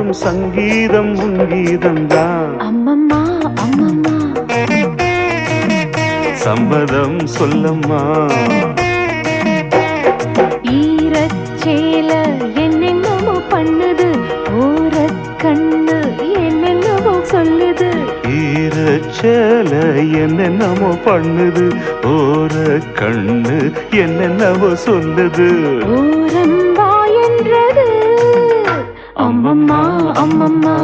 பாடும் சங்கீதம் உன் கீதம்தான். அம்மம்மா அம்மம்மா சம்மதம் சொல்லம்மா. ஈரச்சேல என்னென்னமோ பண்ணுது, ஓர கண்ணு என்னென்னமோ சொல்லுது. ஈரச்சேல என்னென்னமோ பண்ணுது, ஓர கண்ணு என்னென்னவோ சொல்லுது. ஓரம் வா என்றது அம்மம்மா அம்மம்மா.